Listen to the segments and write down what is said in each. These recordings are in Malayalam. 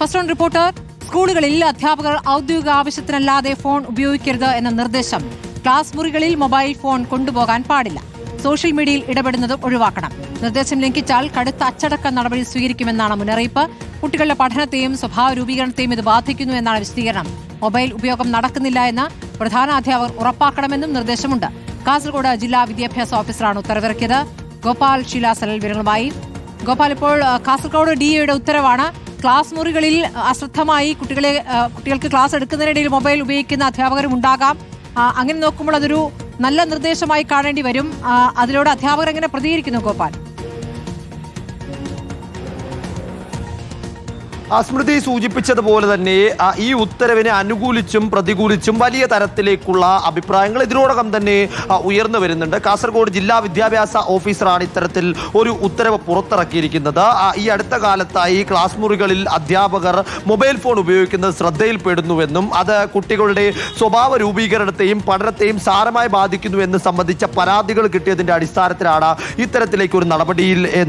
First on reporter. സ്കൂളുകളിൽ അധ്യാപകർ ഔദ്യോഗിക ആവശ്യത്തിനല്ലാതെ ഫോൺ ഉപയോഗിക്കരുത് എന്ന നിർദ്ദേശം. ക്ലാസ് മുറികളിൽ മൊബൈൽ ഫോൺ കൊണ്ടുപോകാൻ പാടില്ല. സോഷ്യൽ മീഡിയയിൽ ഇടപെടുന്നതും ഒഴിവാക്കണം. നിർദ്ദേശം ലംഘിച്ചാൽ കടുത്ത അച്ചടക്ക നടപടി സ്വീകരിക്കുമെന്നാണ് മുന്നറിയിപ്പ്. കുട്ടികളുടെ പഠനത്തെയും സ്വഭാവ രൂപീകരണത്തെയും ഇത് ബാധിക്കുന്നു എന്നാണ് വിശദീകരണം. മൊബൈൽ ഉപയോഗം നടക്കുന്നില്ല എന്ന് പ്രധാന അധ്യാപകർ ഉറപ്പാക്കണമെന്നും നിർദ്ദേശമുണ്ട്. കാസർഗോഡ് ജില്ലാ വിദ്യാഭ്യാസ ഓഫീസറാണ് ഉത്തരവിറക്കിയത്. ഗോപാൽ ശീലാസൽ വിവരങ്ങളുമായി. ഗോപാൽ, ഇപ്പോൾ കാസർഗോഡ് ഡിഎയുടെ ഉത്തരവാണ്. ക്ലാസ് മുറികളിൽ അശ്രദ്ധമായി കുട്ടികൾക്ക് ക്ലാസ് എടുക്കുന്നതിനിടയിൽ മൊബൈൽ ഉപയോഗിക്കുന്ന അധ്യാപകരും ഉണ്ടാകാം. അങ്ങനെ നോക്കുമ്പോൾ അതൊരു നല്ല നിർദ്ദേശമായി കാണേണ്ടി വരും. അതിലൂടെ അധ്യാപകർ എങ്ങനെ പ്രതികരിക്കുന്നു ഗോപാൽ? സ്മൃതി സൂചിപ്പിച്ചതുപോലെ തന്നെ ഈ ഉത്തരവിനെ അനുകൂലിച്ചും പ്രതികൂലിച്ചും വലിയ തരത്തിലേക്കുള്ള അഭിപ്രായങ്ങൾ ഇതിനോടകം തന്നെ ഉയർന്നു വരുന്നുണ്ട്. കാസർഗോഡ് ജില്ലാ വിദ്യാഭ്യാസ ഓഫീസറാണ് ഇത്തരത്തിൽ ഒരു ഉത്തരവ് പുറത്തിറക്കിയിരിക്കുന്നത്. ഈ അടുത്ത കാലത്തായി ക്ലാസ് മുറികളിൽ അധ്യാപകർ മൊബൈൽ ഫോൺ ഉപയോഗിക്കുന്നത് ശ്രദ്ധയിൽപ്പെടുന്നുവെന്നും അത് കുട്ടികളുടെ സ്വഭാവ രൂപീകരണത്തെയും പഠനത്തെയും സാരമായി ബാധിക്കുന്നുവെന്ന് സംബന്ധിച്ച പരാതികൾ കിട്ടിയതിന്റെ അടിസ്ഥാനത്തിലാണ് ഇത്തരത്തിലേക്ക് ഒരു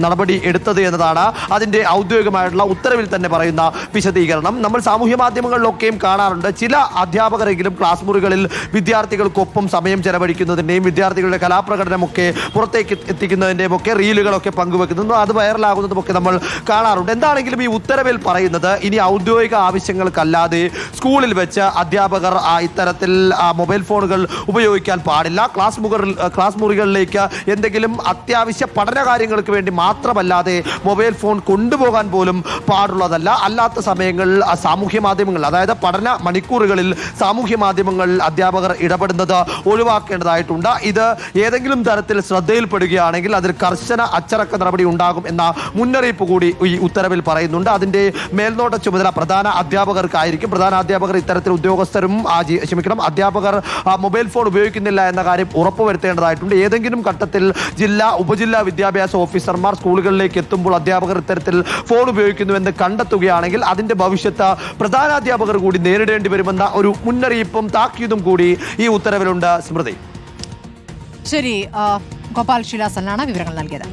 നടപടി എടുത്തത് എന്നതാണ് അതിന്റെ ഔദ്യോഗികമായിട്ടുള്ള ഉത്തരവിൽ തന്നെ പറയുന്നത് വിശദീകരണം. നമ്മൾ സാമൂഹ്യ മാധ്യമങ്ങളിലൊക്കെയും കാണാറുണ്ട്. ചില അധ്യാപകരെങ്കിലും ക്ലാസ് മുറികളിൽ വിദ്യാർത്ഥികൾക്കൊപ്പം സമയം ചെലവഴിക്കുന്നതിൻ്റെയും വിദ്യാർത്ഥികളുടെ കലാപ്രകടനമൊക്കെ പുറത്തേക്ക് എത്തിക്കുന്നതിൻ്റെയും ഒക്കെ റീലുകളൊക്കെ പങ്കുവെക്കുന്നതും അത് വൈറലാകുന്നതുമൊക്കെ നമ്മൾ കാണാറുണ്ട്. എന്താണെങ്കിലും ഈ ഉത്തരവിൽ പറയുന്നത് ഇനി ഔദ്യോഗിക ആവശ്യങ്ങൾക്കല്ലാതെ സ്കൂളിൽ വെച്ച് അധ്യാപകർ ഇത്തരത്തിൽ മൊബൈൽ ഫോണുകൾ ഉപയോഗിക്കാൻ പാടില്ല. ക്ലാസ് മുറികളിലേക്ക് എന്തെങ്കിലും അത്യാവശ്യ പഠന കാര്യങ്ങൾക്ക് വേണ്ടി മാത്രമല്ലാതെ മൊബൈൽ ഫോൺ കൊണ്ടുപോകാൻ പോലും പാടുള്ളതല്ല. അല്ലാത്ത സമയങ്ങളിൽ സാമൂഹ്യ മാധ്യമങ്ങൾ, അതായത് പഠന മണിക്കൂറുകളിൽ സാമൂഹ്യ മാധ്യമങ്ങളിൽ അധ്യാപകർ ഇടപെടുന്നത് ഒഴിവാക്കേണ്ടതായിട്ടുണ്ട്. ഇത് ഏതെങ്കിലും തരത്തിൽ ശ്രദ്ധയിൽപ്പെടുകയാണെങ്കിൽ അതിൽ കർശന അച്ചടക്ക നടപടി ഉണ്ടാകും എന്ന മുന്നറിയിപ്പ് കൂടി ഈ ഉത്തരവിൽ പറയുന്നുണ്ട്. അതിന്റെ മേൽനോട്ട ചുമതല പ്രധാന അധ്യാപകർക്കായിരിക്കും. പ്രധാന അധ്യാപകർ ഇത്തരത്തിൽ അധ്യാപകർ മൊബൈൽ ഫോൺ ഉപയോഗിക്കുന്നില്ല എന്ന കാര്യം ഉറപ്പുവരുത്തേണ്ടതായിട്ടുണ്ട്. ഏതെങ്കിലും ഘട്ടത്തിൽ ഉപജില്ലാ വിദ്യാഭ്യാസ ഓഫീസർമാർ സ്കൂളുകളിലേക്ക് എത്തുമ്പോൾ അധ്യാപകർ ഇത്തരത്തിൽ ഫോൺ ഉപയോഗിക്കുന്നുവെന്ന് കണ്ടെത്തുകയാണെങ്കിൽ അതിന്റെ ഭവിഷ്യത്ത് പ്രധാനാധ്യാപകർ കൂടി നേരിടേണ്ടി വരുമെന്ന ഒരു മുന്നറിയിപ്പും താക്കീതും കൂടി ഈ ഉത്തരവിലുണ്ട്. സ്മൃതി. ശരി, ഗോപാൽ ശീലാസനാണ് വിവരങ്ങൾ നൽകിയത്.